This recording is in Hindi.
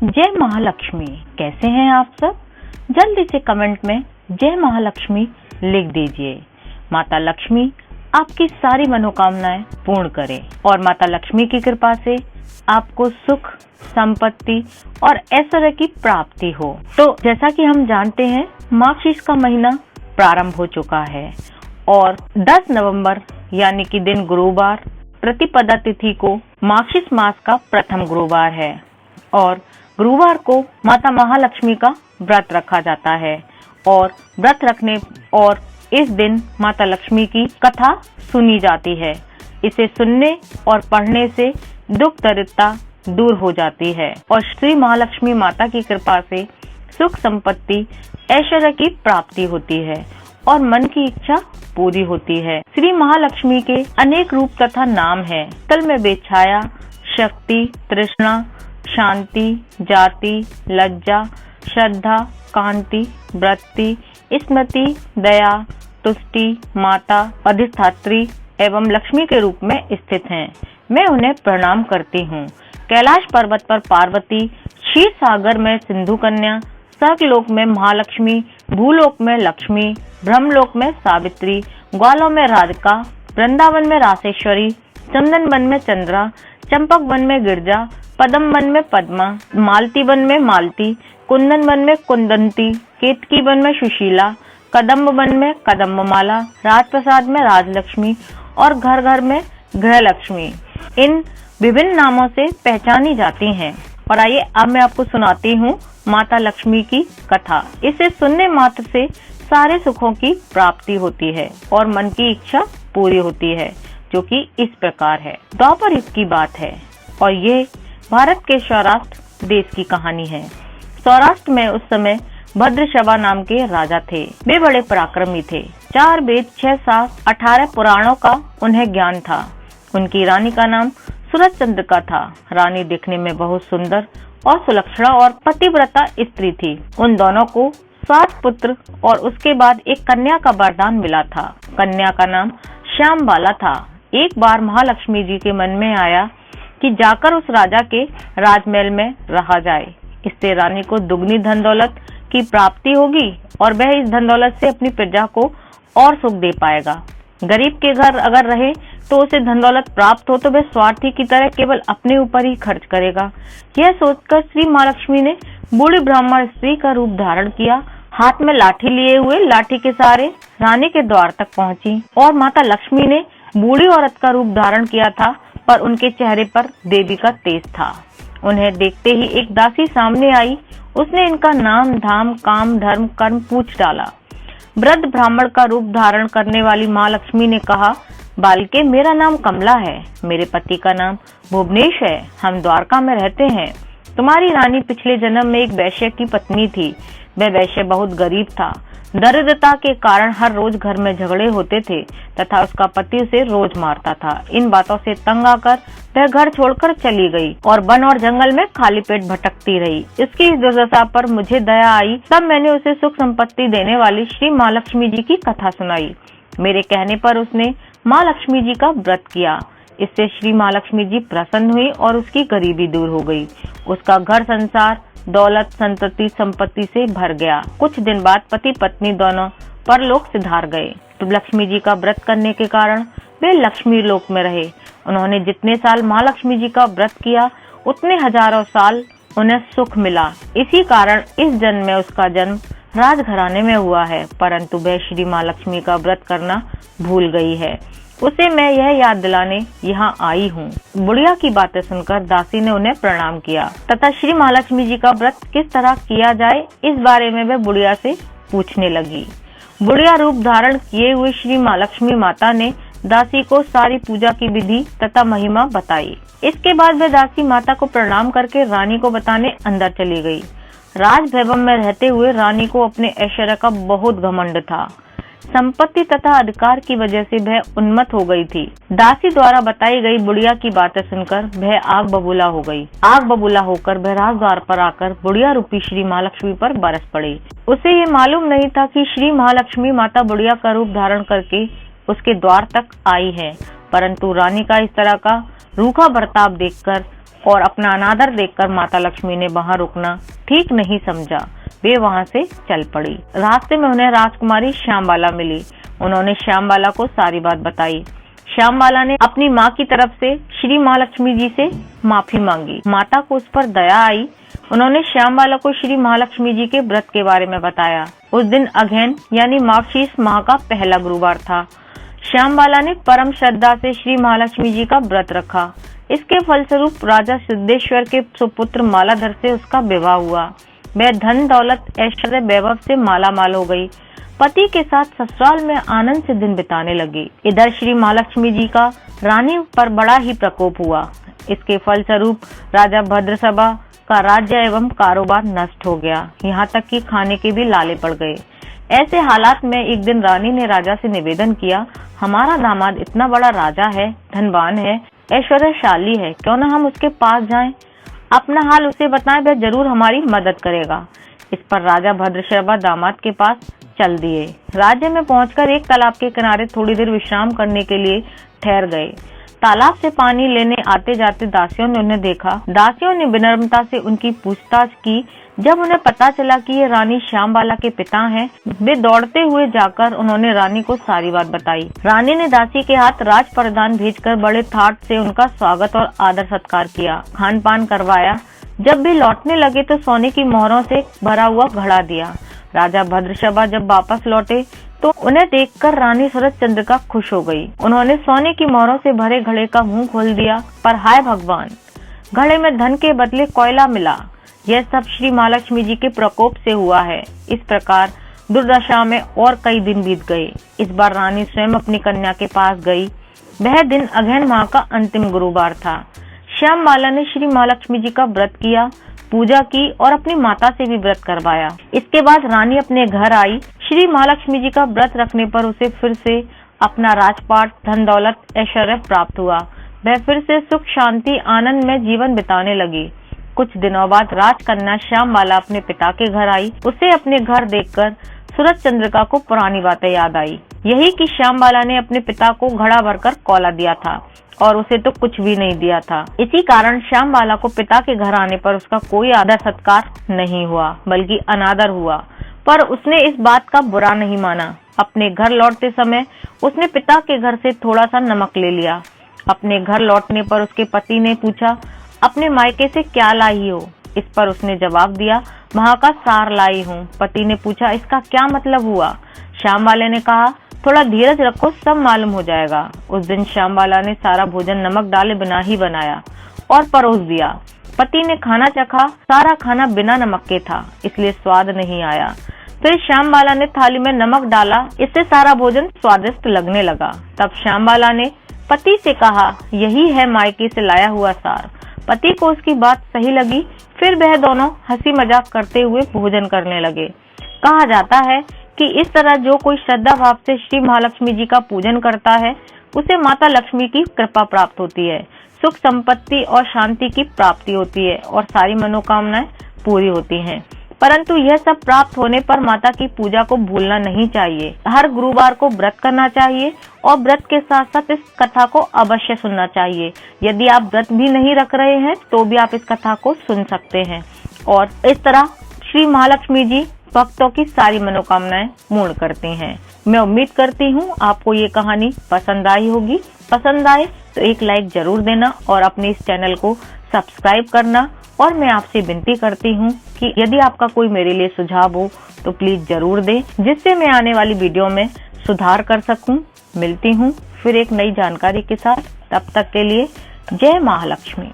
जय महालक्ष्मी। कैसे हैं आप सब? जल्दी से कमेंट में जय महालक्ष्मी लिख दीजिए। माता लक्ष्मी आपकी सारी मनोकामनाएं पूर्ण करे और माता लक्ष्मी की कृपा से आपको सुख, संपत्ति और ऐश्वर्य की प्राप्ति हो। तो जैसा कि हम जानते हैं, मार्गशीर्ष का महीना प्रारंभ हो चुका है और 10 नवंबर यानी कि दिन गुरुवार, प्रतिपदा तिथि को मार्गशीर्ष मास का प्रथम गुरुवार है और गुरुवार को माता महालक्ष्मी का व्रत रखा जाता है और व्रत रखने और इस दिन माता लक्ष्मी की कथा सुनी जाती है। इसे सुनने और पढ़ने से दुख दरिद्रता दूर हो जाती है और श्री महालक्ष्मी माता की कृपा से सुख, संपत्ति, ऐश्वर्य की प्राप्ति होती है और मन की इच्छा पूरी होती है। श्री महालक्ष्मी के अनेक रूप तथा नाम हैं। तल में बेछाया, शक्ति, तृष्णा, शांति, जाति, लज्जा, श्रद्धा, कांति, वृत्ति, स्मृति, दया, तुष्टि, माता, अधिष्ठात्री एवं लक्ष्मी के रूप में स्थित हैं। मैं उन्हें प्रणाम करती हूँ। कैलाश पर्वत पर पार्वती, क्षीर सागर में सिंधु कन्या, स्वर्गलोक में महालक्ष्मी, भूलोक में लक्ष्मी, ब्रह्मलोक में सावित्री, ग्वालों में राधिका, वृंदावन में रासेश्वरी, चंदन वन में चंद्रा, चंपक वन में गिरजा, पद्म वन में पद्मा, मालती वन में मालती, कुंदन वन में कुंदंती, केतकी वन में सुशीला, कदम्ब वन में कदम्बमाला, राजप्रसाद में राजलक्ष्मी और घर घर में गृहलक्ष्मी इन विभिन्न नामों से पहचानी जाती हैं। और आइए अब मैं आपको सुनाती हूँ माता लक्ष्मी की कथा। इसे सुनने मात्र से सारे सुखों की प्राप्ति होती है और मन की इच्छा पूरी होती है, जो कि इस प्रकार है। द्वापर युग की बात है और ये भारत के सौराष्ट्र देश की कहानी है। सौराष्ट्र में उस समय भद्रशवा नाम के राजा थे। वे बड़े पराक्रमी थे। 4 वेद, 6 शास्त्र, 18 पुराणों का उन्हें ज्ञान था। उनकी रानी का नाम सूरज चंद्रिका था। रानी दिखने में बहुत सुंदर और सुलक्षणा और पतिव्रता स्त्री थी। उन दोनों को 7 पुत्र और उसके बाद एक कन्या का वरदान मिला था। कन्या का नाम श्यामबाला था। एक बार महालक्ष्मी जी के मन में आया कि जाकर उस राजा के राजमहल में रहा जाए। इससे रानी को दुगनी धन दौलत की प्राप्ति होगी और वह इस धन दौलत से अपनी प्रजा को और सुख दे पाएगा। गरीब के घर अगर रहे तो उसे धन दौलत प्राप्त हो तो वह स्वार्थी की तरह केवल अपने ऊपर ही खर्च करेगा। यह सोचकर श्री महालक्ष्मी ने बूढ़ी ब्राह्मण स्त्री का रूप धारण किया। हाथ में लाठी लिए हुए लाठी के सहारे रानी के द्वार तक पहुंची और माता लक्ष्मी ने बूढ़ी औरत का रूप धारण किया था, पर उनके चेहरे पर देवी का तेज था। उन्हें देखते ही एक दासी सामने आई। उसने इनका नाम, धाम, काम, धर्म, कर्म पूछ डाला। वृद्ध ब्राह्मण का रूप धारण करने वाली माँ लक्ष्मी ने कहा, बालिके, मेरा नाम कमला है। मेरे पति का नाम भुवनेश है। हम द्वारका में रहते हैं। तुम्हारी रानी पिछले जन्म में एक वैश्य की पत्नी थी। वह वैश्य बहुत गरीब था। दरिद्रता के कारण हर रोज घर में झगड़े होते थे तथा उसका पति उसे रोज मारता था। इन बातों से तंग आकर वह घर छोड़कर चली गई और वन और जंगल में खाली पेट भटकती रही। इसकी इस दुर्दशा पर मुझे दया आई। तब मैंने उसे सुख संपत्ति देने वाली श्री महालक्ष्मी जी की कथा सुनाई। मेरे कहने पर उसने माँ लक्ष्मी जी का व्रत किया। इससे श्री महालक्ष्मी जी प्रसन्न हुई और उसकी गरीबी दूर हो गई। उसका घर संसार दौलत, संतति, संपत्ति से भर गया। कुछ दिन बाद पति पत्नी दोनों परलोक सिधार गए। तो लक्ष्मी जी का व्रत करने के कारण वे लक्ष्मी लोक में रहे। उन्होंने जितने साल महालक्ष्मी जी का व्रत किया उतने हजारों साल उन्हें सुख मिला। इसी कारण इस जन्म में उसका जन्म राजघराने में हुआ है, परंतु वह श्री महालक्ष्मी का व्रत करना भूल गई है। उसे मैं यह याद दिलाने यहाँ आई हूँ। बुढ़िया की बातें सुनकर दासी ने उन्हें प्रणाम किया तथा श्री महालक्ष्मी जी का व्रत किस तरह किया जाए इस बारे में वह बुढ़िया से पूछने लगी। बुढ़िया रूप धारण किए हुए श्री महालक्ष्मी माता ने दासी को सारी पूजा की विधि तथा महिमा बताई। इसके बाद वह दासी माता को प्रणाम करके रानी को बताने अंदर चली गई। राज भवन में रहते हुए रानी को अपने ऐश्वर्य का बहुत घमंड था। संपत्ति तथा अधिकार की वजह से वह उन्मत्त हो गई थी। दासी द्वारा बताई गई बुढ़िया की बातें सुनकर वह आग बबूला हो गई। आग बबूला होकर वह राजद्वार पर आकर बुढ़िया रूपी श्री महालक्ष्मी पर बरस पड़ी। उसे ये मालूम नहीं था कि श्री महालक्ष्मी माता बुढ़िया का रूप धारण करके उसके द्वार तक आई है, परंतु रानी का इस तरह का रूखा बर्ताव देखकर और अपना अनादर देखकर माता लक्ष्मी ने वहां रुकना ठीक नहीं समझा। वे वहां से चल पड़ी। रास्ते में उन्हें राजकुमारी श्यामबाला मिली। उन्होंने श्यामबाला को सारी बात बताई। श्यामबाला ने अपनी माँ की तरफ से श्री महालक्ष्मी जी से माफी मांगी। माता को उस पर दया आई। उन्होंने श्यामबाला को श्री महालक्ष्मी जी के व्रत के बारे में बताया। उस दिन अगहन यानी मार्गशीर्ष माह का पहला गुरुवार था। श्यामबाला ने परम श्रद्धा से श्री महालक्ष्मी जी का व्रत रखा। इसके फलस्वरूप राजा सिद्धेश्वर के सुपुत्र मालाधर से उसका विवाह हुआ। वह धन दौलत ऐश्वर्य वैभव से माला माल हो गई। पति के साथ ससुराल में आनंद से दिन बिताने लगी। इधर श्री महालक्ष्मी जी का रानी पर बड़ा ही प्रकोप हुआ। इसके फलस्वरूप राजा भद्रसभा का राज्य एवं कारोबार नष्ट हो गया। यहाँ तक कि खाने के भी लाले पड़ गए। ऐसे हालात में एक दिन रानी ने राजा से निवेदन किया, हमारा दामाद इतना बड़ा राजा है, धनवान है, ऐश्वर्यशाली है, क्यों न हम उसके पास जाएं, अपना हाल उसे बताएं, वह जरूर हमारी मदद करेगा। इस पर राजा भद्रसभा दामाद के पास चल दिए। राज्य में पहुंचकर एक तालाब के किनारे थोड़ी देर विश्राम करने के लिए ठहर गए। तालाब से पानी लेने आते जाते दासियों ने उन्हें देखा। दासियों ने विनम्रता से उनकी पूछताछ की। जब उन्हें पता चला कि ये रानी श्यामबाला के पिता हैं, वे दौड़ते हुए जाकर उन्होंने रानी को सारी बात बताई। रानी ने दासी के हाथ राज परिधान भेजकर बड़े ठाट से उनका स्वागत और आदर सत्कार किया, खान पान करवाया। जब भी लौटने लगे तो सोने की मोहरों से भरा हुआ घड़ा दिया। राजा भद्रसभा जब वापस लौटे तो उन्हें देखकर रानी शरदचंद्रिका खुश हो गई। उन्होंने सोने की मोहरों से भरे घड़े का मुंह खोल दिया, पर हाय भगवान, घड़े में धन के बदले कोयला मिला। यह सब श्री महालक्ष्मी जी के प्रकोप से हुआ है। इस प्रकार दुर्दशा में और कई दिन बीत गए। इस बार रानी स्वयं अपनी कन्या के पास गई। वह दिन अगहन माह का अंतिम गुरुवार था। श्यामबाला ने श्री महालक्ष्मी जी का व्रत किया, पूजा की और अपनी माता से भी व्रत करवाया। इसके बाद रानी अपने घर आई। श्री महालक्ष्मी जी का व्रत रखने पर उसे फिर से अपना राजपाट, धन दौलत, ऐश्वर्य प्राप्त हुआ। वह फिर से सुख शांति आनंद में जीवन बिताने लगी। कुछ दिनों बाद राजकन्या श्यामबाला अपने पिता के घर आई। उसे अपने घर देखकर शरदचंद्रिका को पुरानी बातें याद आई। यही कि श्यामबाला ने अपने पिता को घड़ा भरकर कोला दिया था और उसे तो कुछ भी नहीं दिया था। इसी कारण श्यामबाला को पिता के घर आने पर उसका कोई आदर सत्कार नहीं हुआ, बल्कि अनादर हुआ। पर उसने इस बात का बुरा नहीं माना। अपने घर लौटते समय उसने पिता के घर से थोड़ा सा नमक ले लिया। अपने घर लौटने पर उसके पति ने पूछा, अपने मायके से क्या लाई हो? इस पर उसने जवाब दिया, वहाँ का सार लाई हूँ। पति ने पूछा, इसका क्या मतलब हुआ? श्यामबाला ने कहा, थोड़ा धीरज रखो, सब मालूम हो जाएगा। उस दिन श्यामबाला ने सारा भोजन नमक डाले बिना ही बनाया और परोस दिया। पति ने खाना चखा। सारा खाना बिना नमक के था, इसलिए स्वाद नहीं आया। फिर श्यामबाला ने थाली में नमक डाला, इससे सारा भोजन स्वादिष्ट लगने लगा। तब श्यामबाला ने पति से कहा, यही है मायके से लाया हुआ सार। पति को उसकी बात सही लगी। फिर वह दोनों हंसी मजाक करते हुए भोजन करने लगे। कहा जाता है कि इस तरह जो कोई श्रद्धा भाव से श्री महालक्ष्मी जी का पूजन करता है, उसे माता लक्ष्मी की कृपा प्राप्त होती है, सुख संपत्ति और शांति की प्राप्ति होती है और सारी मनोकामनाएं पूरी होती हैं। परंतु यह सब प्राप्त होने पर माता की पूजा को भूलना नहीं चाहिए। हर गुरुवार को व्रत करना चाहिए और व्रत के साथ साथ इस कथा को अवश्य सुनना चाहिए। यदि आप व्रत भी नहीं रख रहे हैं तो भी आप इस कथा को सुन सकते हैं और इस तरह श्री महालक्ष्मी जी भक्तों की सारी मनोकामनाएं पूर्ण करती हैं। मैं उम्मीद करती हूँ आपको ये कहानी पसंद आई होगी। पसंद आए तो एक लाइक जरूर देना और अपने इस चैनल को सब्सक्राइब करना। और मैं आपसे विनती करती हूँ कि यदि आपका कोई मेरे लिए सुझाव हो तो प्लीज जरूर दें, जिससे मैं आने वाली वीडियो में सुधार कर सकूं। मिलती हूँ फिर एक नई जानकारी के साथ। तब तक के लिए जय महालक्ष्मी।